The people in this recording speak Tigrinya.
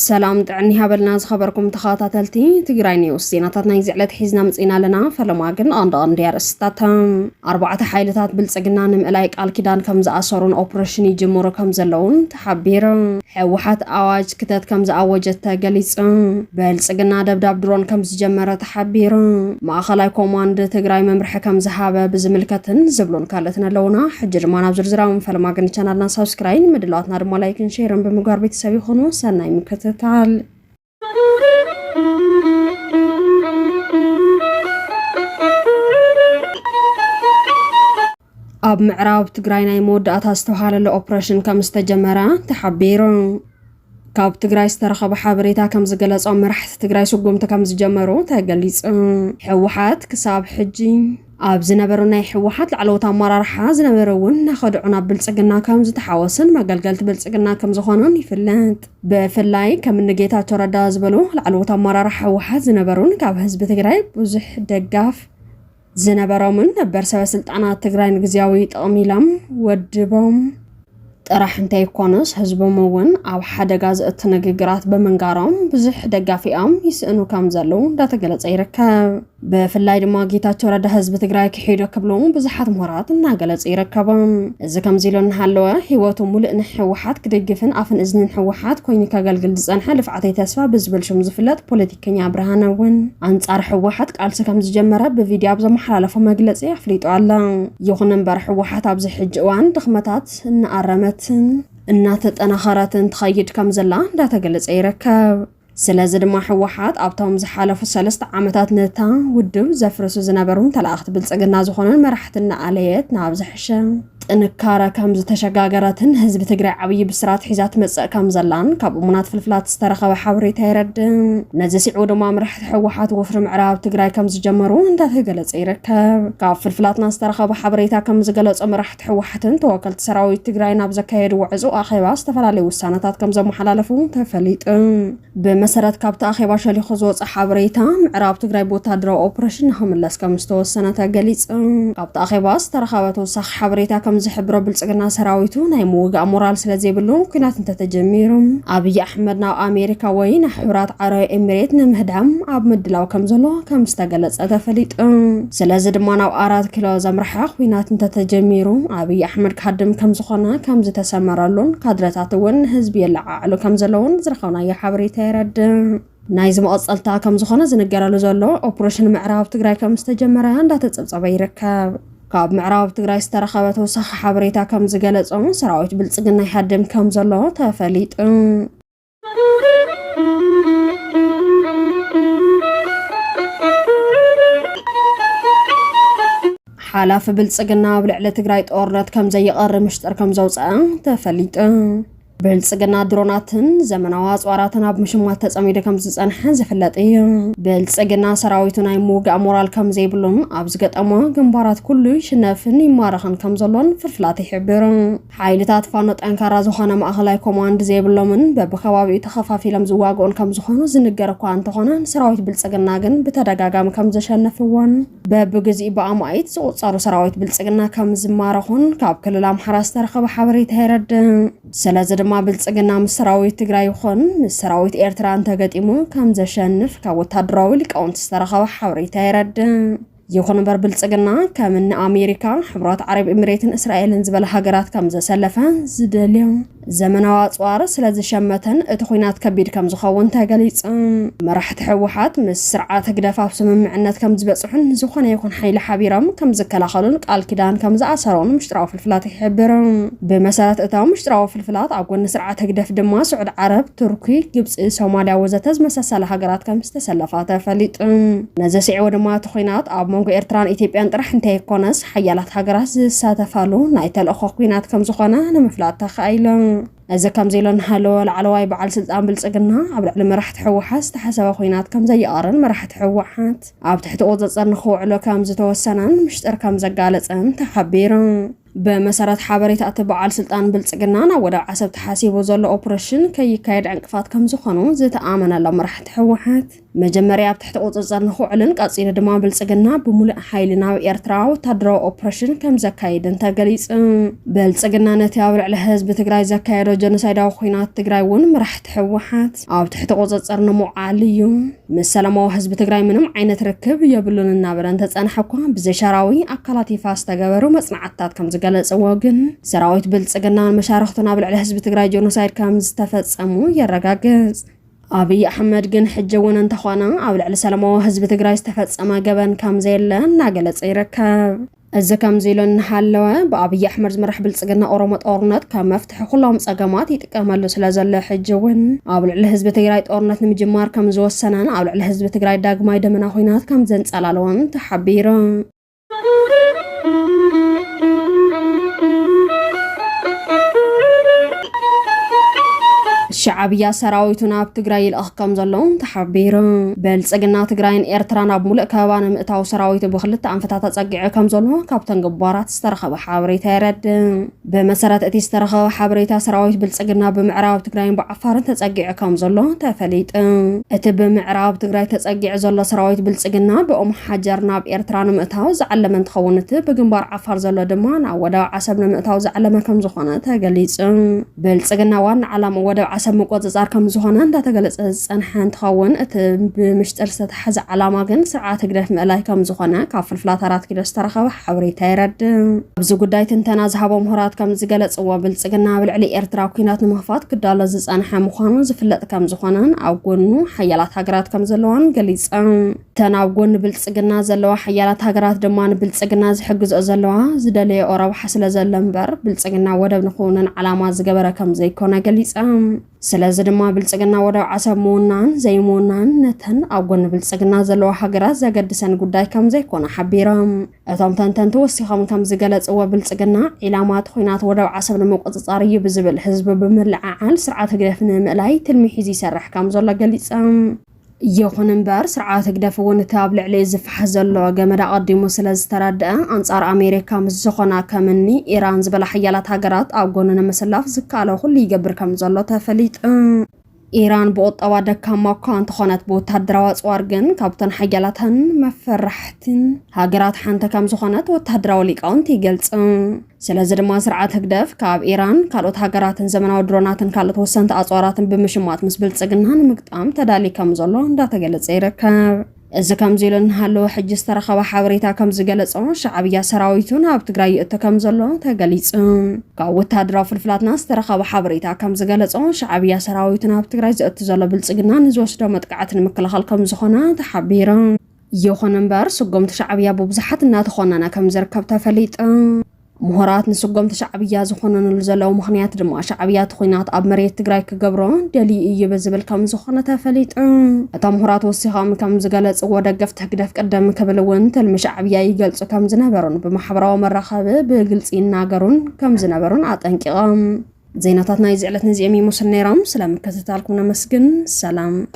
سلام دعني هبلنا خبركم تخاطاتلتي تقراي نيوس زيناتاتنا يزعلت حيزنا مصينا لنا فلماقن انديار استاتهم 4 حايلتات بلصقنا نملايق الكيدان كم زاسرون اوبريشن يجمرو كم زلون تحبير حوحات اواج كتات كم زاوجت تغليص بلصقنا دبداب درون كم زجمره تحبير ماخلاي كوماند تقراي ممرحه كم زحابه بزملكتن زبلون كالتنا لونا حجر ما نابزرزراون فلماقن چانالنا سبسكرايب مدلاتنا دمو لايكن شيرن بمغار بيتسابي خونو سناي تعال اب معراب تግራይ ናይ መወዳእታ ዝተውሃለለ ኦፕሬሽን ከም ዝተጀመረ ተሓቢሩ ካብ ትግራይ ዝተረኸበ ሓበሬታ ከም ዝገለጾም መራሕቲ ትግራይ ስጉምቲ ከም ዝጀመሩ ተገሊጹ ሕወሓት ክሳብ ሕጂ ኣብ ዝነበሩ ናይ ሕወሓት ላዕለዎት ኣመራርሓ ዝነበሩውን ናኸድዑና ብልጽግና ከም ዝተሓወሰን መገልገልቲ ብልጽግና ከም ዝኾኑን ይፍለጥ ብፍላይ ከም ንጌታቸው ረዳ ዝበሉ ላዕለዎት ኣመራርሓ ሕወሓት ዝነበሩን ካብ ህዝቢ ትግራይ ብዙሕ ደጋፍ ዝነበሮምን ነበር ሰበስልጣናት ትግራይ ንግዚያዊ ጥቕሚ ኢሎም ወድቦም ጥራሕ እንታይ ኮነስ ህዝቦም እውን ኣብ ሓደጋ ዝእቱ ንግግራት በመንጋሮም ብዙሕ ደጋፊኦም ይስእኑ ከም ዘለዉ እንዳተገለጸ ይርከብ ብፍላይ ድማ ጌታቸው ረዳ ህዝቢ ትግራይ ክሒዶ ክብሎም ብዙሓት ምሁራት እናገለጸ ይርከቦም እዚ ከምዚ ኢሉ እናሃለወ ህይወቱ ሙሉእ ንሕወሓት ክደግፍን ኣፍን እዝንን ሕወሓት ኮይኑ ከገልግል ዝጸንሐ ልፍዓተይ ተስፋ ብዝብል ሽም ዝፍለጥ ፖለቲከኛ ብርሃነ እውን ኣንጻር ሕወሓት ቃልሲ ከም ዝጀመረ ብቪድዮ ኣብ ዘመሓላለፎ መግለጺ ኣፍሊጡ ኣላ ይኹን እምበር ሕወሓት ኣብዚ ሕጂ እዋን ድኽመታት እናኣረመትን እናተጠናኸረትን ትኸይድ ከም ዘላ እንዳተገለጸ ይርከብ ስለዚ ድማ ሕወሓት ኣብቶም ዝሓለፉ 3 ዓመታት ነታ ውድብ ዘፍርሱ ዝነበሩን ተላእኽቲ ብልጽግና ዝኾኑን መራሕትና ኣለየት ናብ ዝሕሸ ጥንካረ ከም ዝተሸጋገረትን ህዝቢ ትግራይ ዓብይ ብስራት ሒዛት መጽእ ከም ዘላን ካብ እሙናት ፍልፍላት ዝተረኸበ ሓበሬታ ይረድእ ነዚ ሲዑ ድማ መራሕቲ ሕወሓት ወፍሪ ምዕራብ ትግራይ ከም ዝጀመሩ እንዳተገለጸ ይርከብ ካብ ፍልፍላትና ዝተረኸበ ሓበሬታ ከም ዝገለጾ መራሕቲ ሕወሓትን ተወከልቲ ሰራዊት ትግራይ ናብ ዘካየዱ ውዕዙ ኣኼባ ዝተፈላለዩ ውሳነታት ከም ዘመሓላለፉ ተፈሊጡ ብመሰረት ካብቲ ኣኼባ ሸሊኹ ዝወፅእ ሓበሬታ ምዕራብ ትግራይ ብወታደራዊ ኦፕሬሽን ንኽምለስ ከም ዝተወሰነ ተገሊጹ ካብቲ ኣኼባ ዝተረኸበ ተወሳኺ ሓበሬታ ከም ዝሕብሮ ብልጽግና ሰራዊቱ ናይ ምውጋእ ሞራል ስለዘይብሉ ኩናት እንተተጀሚሩ ኣብይ ኣሕመድ ናብ ኣሜሪካ ወይ ናብ ሕብራት ዓረብ ኤሚሬት ንምህዳም ኣብ ምድላው ከም ዘሎ ከም ዝተገለጸ ተፈሊጡ ስለዚ ድማ ናብ 4 ኪሎ ዘምርሐ ኩናት እንተተጀሚሩ ኣብይ ኣሕመድ ካድም ከም ዝኾነ ከም ዝተሰመረሉን ካድረታት እውን ህዝቢ የለዓዕሉ ከም ዘለውን ዝረኸብናዮ ሓበሬታ ይረድእ ናይ ዝመቐጸልታ ከም ዝኾነ ዝነገረሉ ዘሎ ኦፕሬሽን ምዕራብ ትግራይ ከም ዝተጀመረ እንዳተጸብጸበ ይርከብ ካብ ምዕራብ ትግራይ ዝተረኸበ ተወሳኺ ሓበሬታ ከም ዝገለጾም ሰራዊት ብልጽግና ይሃድም ከም ዘሎ ተፈሊጡ ሓላፊ ብልጽግና ብልዕሊ ትግራይ ጦርነት ከም ዘይቐርብ ምሽጥር ከም ዘውፅአ ተፈሊጡ ብልጽግና ድሮናትን ዘመናዊ ኣጽዋራትን ኣብ ምሽማት ተጸሚደ ከም ዝጸንሐ ዝፍለጥ እዩ ብልጽግና ሰራዊቱ ናይ ምውጋእ ሞራል ከም ዘይብሉን ኣብ ዝገጠሞ ግንባራት ኩሉ ሽነፍን ይማረኽን ከም ዘሎን ፍልፍላት ይሕብሩ ሓይልታት ፋኖ ጠንካራ ዝኾነ ማእኸላይ ኮማንድ ዘይብሎምን በብኸባቢኡ ተኸፋፊሎም ዝዋግኡን ከም ዝኾኑ ዝንገር እኳ እንተኾነ ሰራዊት ብልጽግና ግን ብተደጋጋሚ ከም ዘሸነፍዎን በብግዚኡ ብኣማኢት ዝቑጸሩ ሰራዊት ብልጽግና ከም ዝማረኹን ካብ ክልል ኣምሓራ ዝተረኸበ ሓበሬታ ይረድእ ስለዚ ድማ ብልጽግና ምስ ሰራዊት ትግራይ ይኹን ምስ ሰራዊት ኤርትራ እንተገጢሙ ከም ዘሸንፍ ካብ ወታደራዊ ሊቃውንቲ ዝተረኸበ ሓበሬታ ይረድእ ይኹን እምበር ብልጽግና ከም ንኣሜሪካ ሕብራት ዓረብ ኤሚሬትን እስራኤልን ዝበለ ሃገራት ከም ዘሰለፈ ዝደልዩ ዘመናዊ ኣጽዋር ስለዝሸመተን እቲ ኩናት ከቢድ ከም ዝኸውን ተገሊጹ መራሕቲ ሕወሓት ምስ ስርዓተ ግደፍ ኣብ ስምምዕነት ከም ዝበጽሑን ዝኾነ ይኹን ሓይሊ ሓቢሮም ከም ዝከላኸሉን ቃል ኪዳን ከም ዝኣሰሩን ምሽጥራዊ ፍልፍላት ይሕብሩ ብመሰረት እቶም ምሽጥራዊ ፍልፍላት ኣብ ጎኒ ስርዓተ ግደፍ ድማ ስዑድ ዓረብ ቱርኪ ግብፂ ሶማልያ ወዘተ ዝመሳሰለ ሃገራት ከም ዝተሰለፋ ተፈሊጡ ነዚ ሲዑ ድማ እቲ ኩናት ኣብ መንጎ ኤርትራን ኢትዮጵያን ጥራሕ እንተይኮነስ ሓያላት ሃገራት ዝሳተፋሉ ናይ ተልእኾ ኩናት ከም ዝኾነ ንምፍላጥ ተኻኢሉ እዚ ከም ዘይሎ ንሃለወ ላዕለዋይ በዓል ስልጣን ብልጽግና ኣብ ልዕሊ መራሕቲ ሕወሓት ዝተሓሰበ ኩናት ከም ዘየቐርን መራሕቲ ሕወሓት ኣብ ትሕቲ ቁፅፅር ንኽውዕሎ ከም ዝተወሰነን ምሽጥር ከም ዘጋለጸን ተሓቢሩ بمسارات حبريت أتبع السلطان بلصقنا ودا عصب تحاسيبو زلو أوبريشن كي يكايد انقفاض كم زخانو زي تآمن لما راح تحوحات መጀመሪያ ብትሕቲ ቁጽጽር ንኽውዕልን ቀጺሉ ድማ ብልጽግና ብሙሉእ ሓይሊ ናብ ኤርትራ ወታደራዊ ኦፕሬሽን ከም ዘካይድን ተገሊጹ ብልጽግና ነቲ ኣብ ልዕሊ ህዝቢ ትግራይ ዘካየዶ ጀኖሳይዳዊ ኩናት ትግራይ እውን መራሕቲ ሕወሓት ኣብ ትሕቲ ቁጽጽር ንምውዓል እዩ ምስ ሰላማዊ ህዝቢ ትግራይ ምንም ዓይነት ርክብ የብሉን እናበለ እንተጸንሐ እኳ ብዘይሻራዊ ኣካላት ይፋ ዝተገበሩ መጽናዕትታት ከም ዝገለጽዎ ግን ሰራዊት ብልጽግና መሻርክቱን ኣብ ልዕሊ ህዝቢ ትግራይ ጀኖሳይድ ከም ዝተፈጸሙ የረጋግጽ አብይ አሕመድ ግን ሕጀውን እንተኾነ ኣብ ልዕሊ ሰላማዊ ህዝቢ ትግራይ ዝተፈጸመ ገበን ከም ዘየለ እናገለጸ ይርከብ እዚ ከም ዘኢሉ እናሃለወ ብአብይ አሕመድ ዝመራሕ ብልጽግና ኦሮሞ ጦርነት ከም መፍትሒ ኩሎም ጸገማት ይጥቀመሉ ስለዘሎ ሕጀውን ኣብ ልዕሊ ህዝቢ ትግራይ ጦርነት ንምጅማር ከም ዝወሰነን ኣብ ልዕሊ ህዝቢ ትግራይ ዳግማይ ደመና ኩናት ከም ዘንጸላለወን ተሓቢሩ شعبية سراويتنا بتجري الأخ كم زلون تحبيرا بلسجنا تجرين إيرتران بملء كوان مئتاو سراويت بخلت عن فتاة تسجع كم زلون كابتن جبارات استرخى بحابري ترد بمسارات أتي استرخى بحابري سراويت بلسجنا بمعراب تجرين بعفار تسجع كم زلون تفليت أتب بمعراب تجري تسجع زل سراويت بلسجنا بأم حجرنا بإيرتران مئتاو زعل من تخونت بجنبار عفار زل دمان أو ودا عسبنا مئتاو زعل ما كم زخانة تجليس بلسجنا وان على ودا عسب مقوضزار كم زخانة انت تجلس أنحن تخون بمشتر ستحز علامة جن سرعة تقدر ملاي كم زخانة كافل فلاترات كده استرخى وحوري تيرد بزو قدايت انتنا زهبو مهارات كم زجلس وبالسجنا بالعلي إرترا وكينات مخفات كده لزز أنحن مخانو زفلت كم زخانة أو قنو حيالات هجرات كم زلوان جليس تنا وقن بالسجنا زلوا حيالات هجرات دمان بالسجنا زحجز زلوا زدلي أورا وحسل زلمبر بالسجنا ودا بنخونن علامات زجبرة كم زي كونا جليس سلازد ما بالسجنا ودا عصب مونان زي مونان نتن أو قن بالسجنا زلوا حجرات زجد سن قداي كم زي كونا حبيرام أتم تنتن توسخهم كم زجلت أو بالسجنا علامات خينات ودا عصب الموقت صاري بزبل حزب بملع عال سرعة تقدفنا ملاي تلميحزي سرح كم زلا جليس يخون مبار سرعات قدفون تابع لي زفح زلو جمدا قديمو سلاز ترد انصار امريكا مزخونا كمني ايران زبل حيالات هاجرات او قوننا مسلاف زكالو كل يجبر كم زلو تفليت إيران بوطوا دكما كانت خونت بوتهدروا صوارجن كابتن حيالاتن مفرحتن هاجرات حنت كم زخونت وتهدروا ليقاون تيجلص سلازد ما سرعات هقدف كاب إيران كالوت هاجراتن زمناو دروناتن كالوت وسنت أصواراتن بمشمات مسبل صقنهن مقطعم تدالي كم زلو دا تجلص يركب إذا كم زيلن هلو حج استرخى وحاوريتا كم زجلص شعبية سراويتون أب تجري كم زلو تجليص كاوت هدرا في الفلاتنا استرخى وحاوريتا كم زجلص شعبية سراويتون أب تجري زلو بالصقنا نزوش دو متقعتن مكلخل كم زخنا تحبيرا يخون مبار سقمت شعبية ببزحت إنها تخوننا كم زركب تفليت مهارات نسقم تشعبية زخونن الزلو مخنيات دما شعبيات خوينات أب مريت تجري كجبران دلي يبزبل كم زخونة تفليت أتا مهارات وصيخام كم زجلت ودقفت هكدف قدام كبلون تلم شعبية يجلس كم زنبرون بمحبرة ومرخبة بجلس ناجرون كم زنبرون عطنكام زيناتنا يزعلت نزيمي مسنيرام سلام كتتالكم مسجن سلام